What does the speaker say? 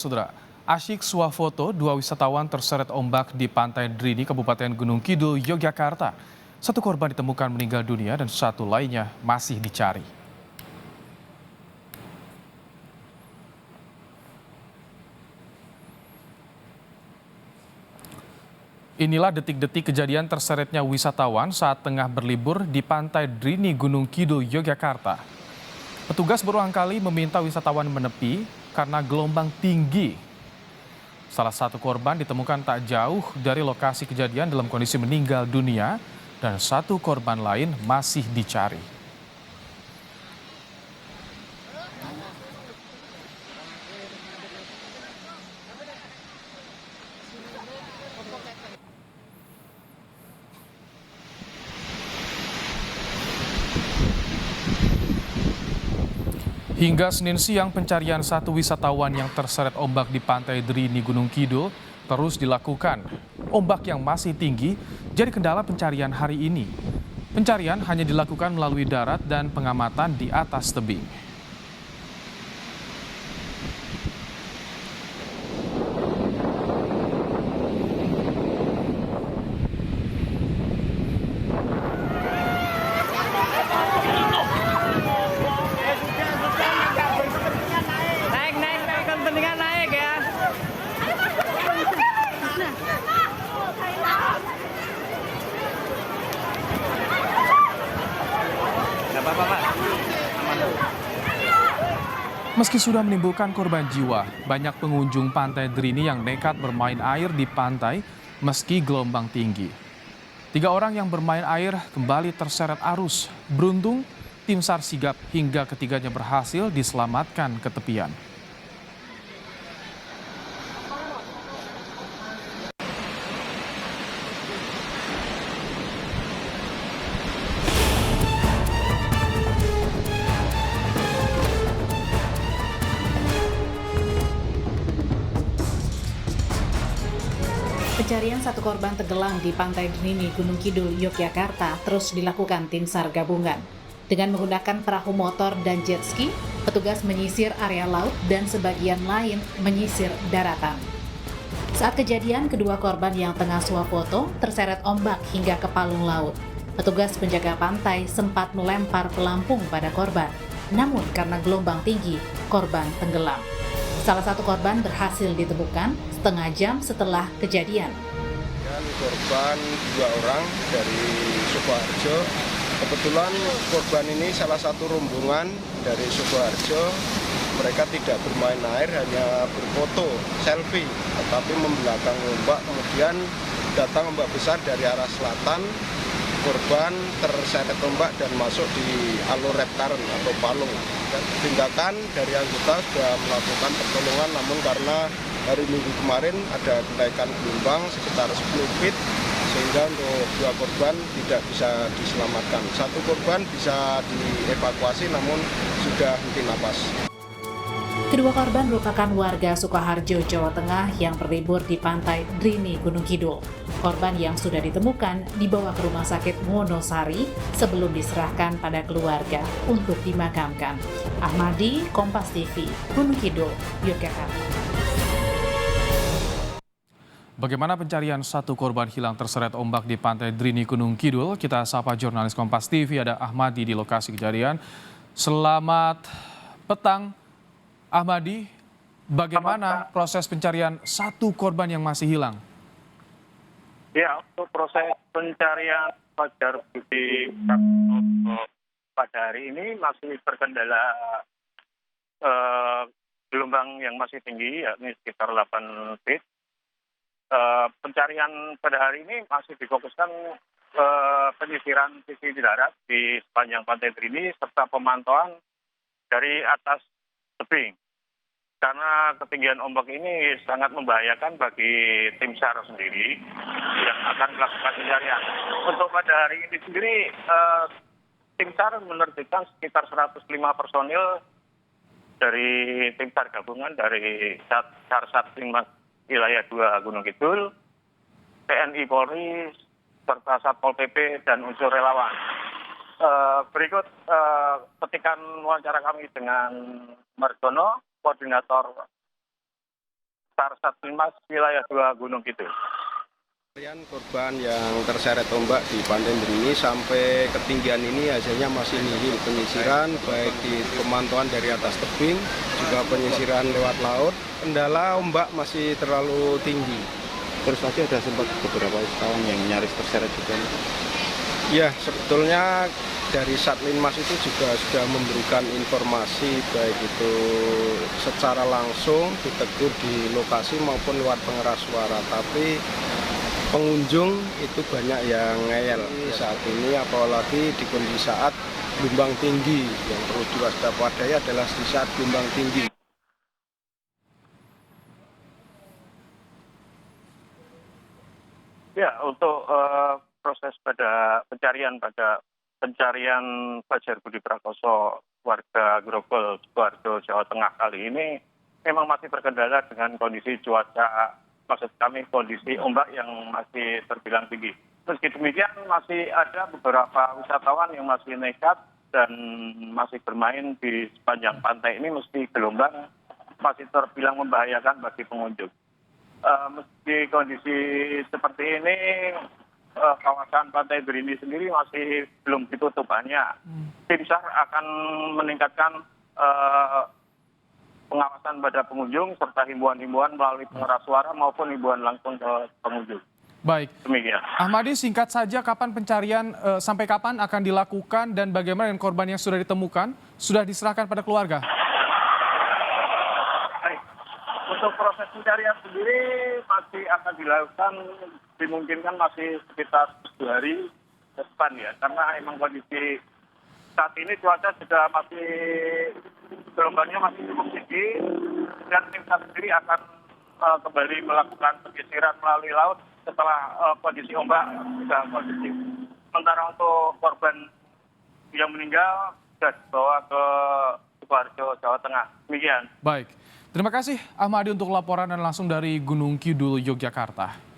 Saudara, asyik swafoto, dua wisatawan terseret ombak di Pantai Drini, Kabupaten Gunung Kidul, Yogyakarta. Satu korban ditemukan meninggal dunia dan satu lainnya masih dicari. Inilah detik-detik kejadian terseretnya wisatawan saat tengah berlibur di Pantai Drini, Gunung Kidul, Yogyakarta. Petugas berulang kali meminta wisatawan menepi karena gelombang tinggi. Salah satu korban ditemukan tak jauh dari lokasi kejadian dalam kondisi meninggal dunia dan satu korban lain masih dicari. Hingga Senin siang pencarian satu wisatawan yang terseret ombak di Pantai Drini Gunung Kidul terus dilakukan. Ombak yang masih tinggi jadi kendala pencarian hari ini. Pencarian hanya dilakukan melalui darat dan pengamatan di atas tebing. Naik, kepentingan naik ya. Nggak apa-apa, Pak. Aman. Meski sudah menimbulkan korban jiwa, banyak pengunjung Pantai Drini yang nekat bermain air di pantai meski gelombang tinggi. 3 orang yang bermain air kembali terseret arus. Beruntung, tim SAR sigap hingga ketiganya berhasil diselamatkan ke tepian. Pencarian satu korban tenggelam di Pantai Drini, Gunung Kidul, Yogyakarta terus dilakukan tim SAR gabungan. Dengan menggunakan perahu motor dan jet ski, petugas menyisir area laut dan sebagian lain menyisir daratan. Saat kejadian, kedua korban yang tengah swafoto terseret ombak hingga ke palung laut. Petugas penjaga pantai sempat melempar pelampung pada korban, namun karena gelombang tinggi, korban tenggelam. Salah satu korban berhasil ditemukan setengah jam setelah kejadian. Korban 2 orang dari Sukoharjo. Kebetulan korban ini salah satu rombongan dari Sukoharjo. Mereka tidak bermain air, hanya berfoto, selfie, tetapi membelakang ombak. Kemudian datang ombak besar dari arah selatan. Korban terseret ombak dan masuk di alur red current atau palung. Tindakan dari anggota sudah melakukan pertolongan, namun karena hari Minggu kemarin ada kenaikan gelombang sekitar 10 feet, sehingga untuk 2 korban tidak bisa diselamatkan. Satu korban bisa dievakuasi namun sudah henti napas. Kedua korban merupakan warga Sukoharjo, Jawa Tengah yang berlibur di Pantai Drini, Gunung Kidul. Korban yang sudah ditemukan dibawa ke Rumah Sakit Wonosari sebelum diserahkan pada keluarga untuk dimakamkan. Ahmadi, Kompas TV, Gunung Kidul, Yogyakarta. Bagaimana pencarian satu korban hilang terseret ombak di Pantai Drini, Gunung Kidul? Kita sapa jurnalis Kompas TV, ada Ahmadi di lokasi kejadian. Selamat petang, Ahmadi. Bagaimana proses pencarian satu korban yang masih hilang? Ya, untuk proses pencarian Fajar Budi pada hari ini masih terkendala gelombang yang masih tinggi, yakni sekitar 8 feet. Pencarian pada hari ini masih difokuskan penyisiran sisi darat di sepanjang Pantai Drini serta pemantauan dari atas tebing. Karena ketinggian ombak ini sangat membahayakan bagi tim SAR sendiri yang akan melakukan pencarian. Untuk pada hari ini sendiri, tim SAR menerbitkan sekitar 105 personil dari tim SAR gabungan dari SAR Satlantas Wilayah 2 Gunung Kidul, TNI Polri, serta Satpol PP dan unsur relawan. Berikut petikan wawancara kami dengan Margono, koordinator SAR Satlantas Wilayah 2 Gunung Kidul. Korban yang terseret ombak di Pantai Drini sampai ketinggian ini hasilnya masih nihil. Penyisiran baik di pemantauan dari atas tebing, juga penyisiran lewat laut. Kendala ombak masih terlalu tinggi. Terus tadi ada sempat beberapa wisatawan yang nyaris terseret juga. Ya, sebetulnya dari Satlinmas itu juga sudah memberikan informasi baik itu secara langsung ditegur di lokasi maupun lewat pengeras suara. Tapi pengunjung itu banyak yang ngeyel saat ini, apalagi di kondisi saat gelombang tinggi. Yang perlu diwaspadai adalah di saat gelombang tinggi. Ya, untuk proses pada pencarian Fajar Budi Prakoso warga Grogol, Sidoarjo, Jawa Tengah kali ini memang masih terkendala dengan kondisi cuaca, maksud kami kondisi ombak yang masih terbilang tinggi. Meski demikian masih ada beberapa wisatawan yang masih nekat dan masih bermain di sepanjang pantai ini meski gelombang masih terbilang membahayakan bagi pengunjung. Meski kondisi seperti ini, kawasan Pantai Drini sendiri masih belum ditutup. Hanya tim SAR akan meningkatkan pengawasan pada pengunjung serta himbauan-himbauan melalui pengeras suara maupun himbauan langsung ke pengunjung. Baik. Demikian. Ahmadi, singkat saja kapan pencarian, sampai kapan akan dilakukan dan bagaimana dengan korban yang sudah ditemukan? Sudah diserahkan pada keluarga? Baik. Untuk proses pencarian sendiri masih akan dilakukan, dimungkinkan masih sekitar 2 hari ke depan ya. Karena emang kondisi saat ini cuaca juga masih, gelombangnya masih cukup tinggi dan tim SAR sendiri akan kembali melakukan penyisiran melalui laut setelah kondisi ombak sudah kondusif. Sementara untuk korban yang meninggal sudah dibawa ke Sidoarjo, Jawa Tengah. Demikian. Baik. Terima kasih Ahmadi untuk laporan dan langsung dari Gunung Kidul, Yogyakarta.